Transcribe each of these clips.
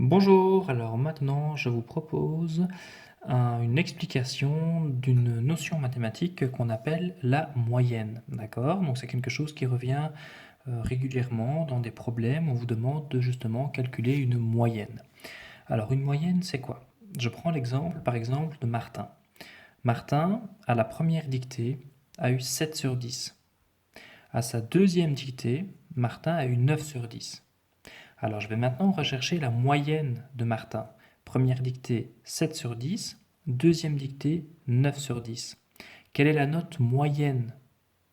Bonjour, alors maintenant je vous propose une explication d'une notion mathématique qu'on appelle la moyenne, d'accord? Donc c'est quelque chose qui revient régulièrement dans des problèmes, on vous demande de justement calculer une moyenne. Alors une moyenne c'est quoi? Je prends l'exemple par exemple de Martin. Martin, à la première dictée, a eu 7 sur 10. À sa deuxième dictée, Martin a eu 9 sur 10. Alors je vais maintenant rechercher la moyenne de Martin. Première dictée 7 sur 10, deuxième dictée 9 sur 10. Quelle est la note moyenne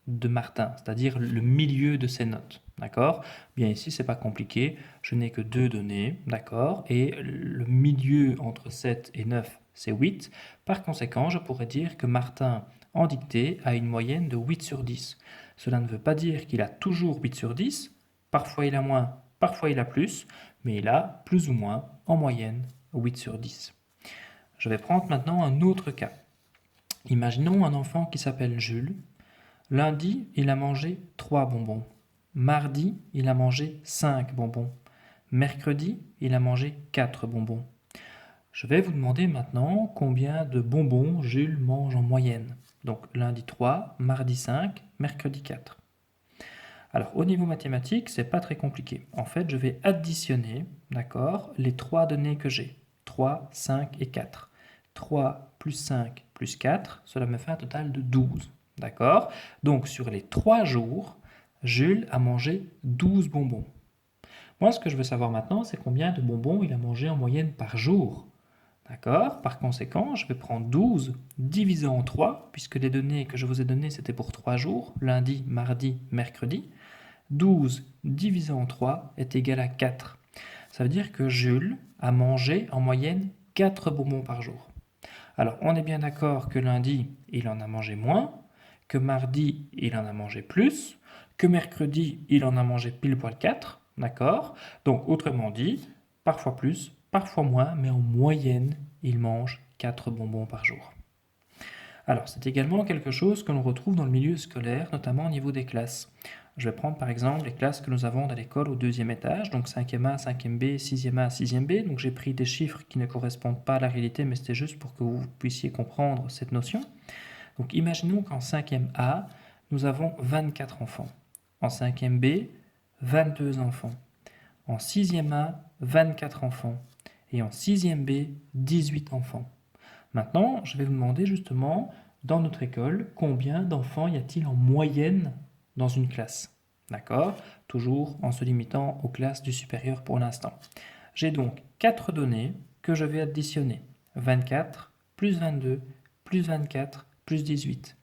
de Martin, c'est-à-dire le milieu de ses notes? D'accord? Bien ici, c'est pas compliqué, je n'ai que deux données, d'accord? Et le milieu entre 7 et 9, c'est 8. Par conséquent, je pourrais dire que Martin, en dictée, a une moyenne de 8 sur 10. Cela ne veut pas dire qu'il a toujours 8 sur 10, parfois il a moins, parfois il a plus, mais il a plus ou moins, en moyenne, 8 sur 10. Je vais prendre maintenant un autre cas. Imaginons un enfant qui s'appelle Jules. Lundi, il a mangé 3 bonbons. Mardi, il a mangé 5 bonbons. Mercredi, il a mangé 4 bonbons. Je vais vous demander maintenant combien de bonbons Jules mange en moyenne. Donc lundi 3, mardi 5, mercredi 4. Alors au niveau mathématique, c'est pas très compliqué. En fait, je vais additionner, d'accord, les trois données que j'ai. 3, 5 et 4. 3 plus 5 plus 4, cela me fait un total de 12. D'accord? Donc sur les 3 jours, Jules a mangé 12 bonbons. Moi, ce que je veux savoir maintenant, c'est combien de bonbons il a mangé en moyenne par jour. D'accord? Par conséquent, je vais prendre 12 divisé en 3, puisque les données que je vous ai données, c'était pour 3 jours, lundi, mardi, mercredi. 12 divisé en 3 est égal à 4. Ça veut dire que Jules a mangé en moyenne 4 bonbons par jour. Alors, on est bien d'accord que lundi, il en a mangé moins, que mardi, il en a mangé plus, que mercredi, il en a mangé pile poil 4, d'accord? Donc, autrement dit, parfois plus, parfois moins, mais en moyenne, il mange 4 bonbons par jour. Alors, c'est également quelque chose que l'on retrouve dans le milieu scolaire, notamment au niveau des classes. Je vais prendre par exemple les classes que nous avons dans l'école au deuxième étage, donc 5e A, 5e B, 6e A, 6e B. Donc j'ai pris des chiffres qui ne correspondent pas à la réalité, mais c'était juste pour que vous puissiez comprendre cette notion. Donc imaginons qu'en 5e A, nous avons 24 enfants. En 5e B, 22 enfants. En 6e A, 24 enfants. Et en 6e B, 18 enfants. Maintenant, je vais vous demander justement, dans notre école, combien d'enfants y a-t-il en moyenne dans une classe? D'accord? Toujours en se limitant aux classes du supérieur pour l'instant. J'ai donc 4 données que je vais additionner. 24 plus 22 plus 24 plus 18.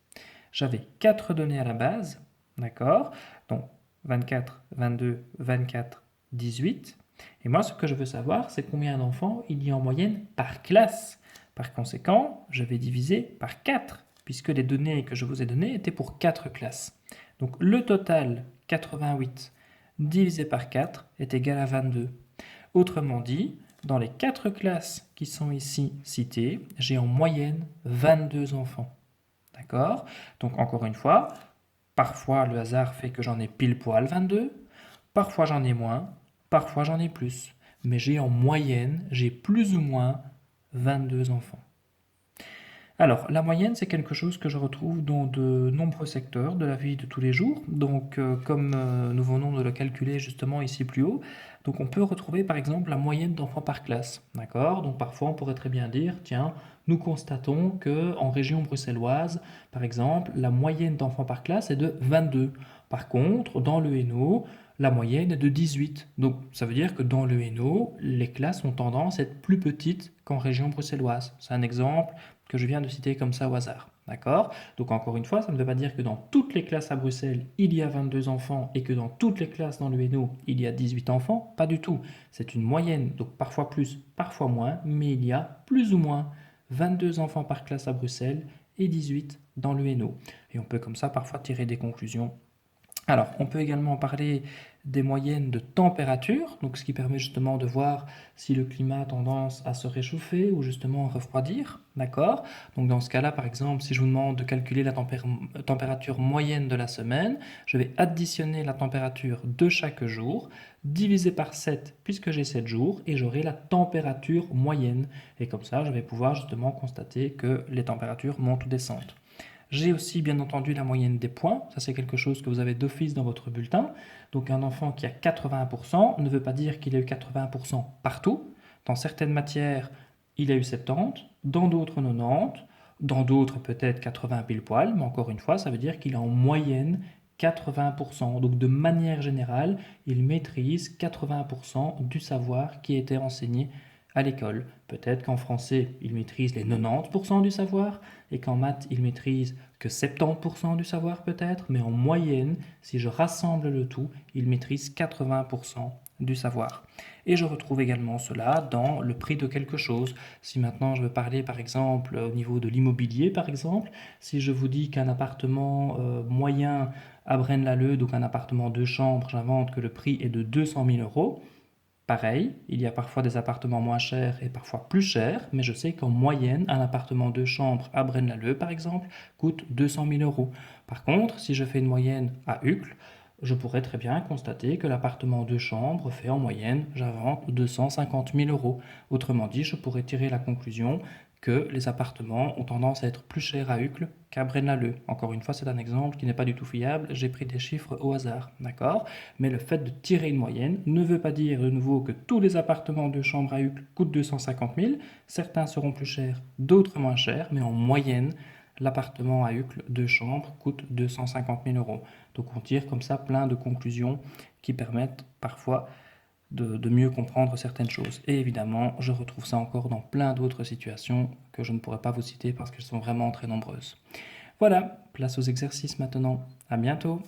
J'avais 4 données à la base, d'accord? Donc 24, 22, 24, 18. Et moi, ce que je veux savoir, c'est combien d'enfants il y a en moyenne par classe. Par conséquent, je vais diviser par 4, puisque les données que je vous ai données étaient pour 4 classes. Donc le total, 88, divisé par 4, est égal à 22. Autrement dit, dans les 4 classes qui sont ici citées, j'ai en moyenne 22 enfants. D'accord? Donc encore une fois, parfois le hasard fait que j'en ai pile poil 22, parfois j'en ai moins, parfois j'en ai plus. Mais j'ai en moyenne, j'ai plus ou moins 22 enfants. Alors, la moyenne, c'est quelque chose que je retrouve dans de nombreux secteurs de la vie de tous les jours. Donc, comme nous venons de le calculer justement ici plus haut, donc on peut retrouver par exemple la moyenne d'enfants par classe. D'accord? Donc, parfois, on pourrait très bien dire, tiens, nous constatons que en région bruxelloise, par exemple, la moyenne d'enfants par classe est de 22. Par contre, dans le Hainaut, la moyenne est de 18. Donc, ça veut dire que dans le Hainaut, les classes ont tendance à être plus petites qu'en région bruxelloise. C'est un exemple que je viens de citer comme ça au hasard. D'accord? Donc encore une fois, ça ne veut pas dire que dans toutes les classes à Bruxelles, il y a 22 enfants et que dans toutes les classes dans le Hainaut, il y a 18 enfants. Pas du tout. C'est une moyenne, donc parfois plus, parfois moins, mais il y a plus ou moins 22 enfants par classe à Bruxelles et 18 dans le Hainaut. Et on peut comme ça parfois tirer des conclusions. Alors, on peut également parler des moyennes de température, donc ce qui permet justement de voir si le climat a tendance à se réchauffer ou justement à refroidir, d'accord? Donc dans ce cas-là, par exemple, si je vous demande de calculer la température moyenne de la semaine, je vais additionner la température de chaque jour, diviser par 7 puisque j'ai 7 jours, et j'aurai la température moyenne. Et comme ça, je vais pouvoir justement constater que les températures montent ou descendent. J'ai aussi bien entendu la moyenne des points, ça c'est quelque chose que vous avez d'office dans votre bulletin. Donc un enfant qui a 80% ne veut pas dire qu'il a eu 80% partout. Dans certaines matières, il a eu 70, dans d'autres 90, dans d'autres peut-être 80 pile poil, mais encore une fois, ça veut dire qu'il a en moyenne 80%. Donc de manière générale, il maîtrise 80% du savoir qui a été enseigné à l'école. Peut-être qu'en français, il maîtrise les 90% du savoir et qu'en maths, il maîtrise que 70% du savoir peut-être, mais en moyenne, si je rassemble le tout, il maîtrise 80% du savoir. Et je retrouve également cela dans le prix de quelque chose. Si maintenant je veux parler par exemple au niveau de l'immobilier par exemple, si je vous dis qu'un appartement moyen à Braine-l'Alleud, donc un appartement 2 chambres, j'invente que le prix est de 200 000 euros. Pareil, il y a parfois des appartements moins chers et parfois plus chers, mais je sais qu'en moyenne, un appartement 2 chambres à Braine-l'Alleud, par exemple, coûte 200 000 euros. Par contre, si je fais une moyenne à Uccle, je pourrais très bien constater que l'appartement 2 chambres fait en moyenne, j'invente, 250 000 euros. Autrement dit, je pourrais tirer la conclusion que les appartements ont tendance à être plus chers à Uccle qu'à Braine-l'Alleud. Encore une fois, c'est un exemple qui n'est pas du tout fiable, j'ai pris des chiffres au hasard, d'accord? Mais le fait de tirer une moyenne ne veut pas dire de nouveau que tous les appartements 2 chambres à Uccle coûtent 250 000. Certains seront plus chers, d'autres moins chers, mais en moyenne, l'appartement à Uccle 2 chambres coûte 250 000 euros. Donc on tire comme ça plein de conclusions qui permettent parfois de mieux comprendre certaines choses. Et évidemment, je retrouve ça encore dans plein d'autres situations que je ne pourrais pas vous citer parce qu'elles sont vraiment très nombreuses. Voilà, place aux exercices maintenant. À bientôt!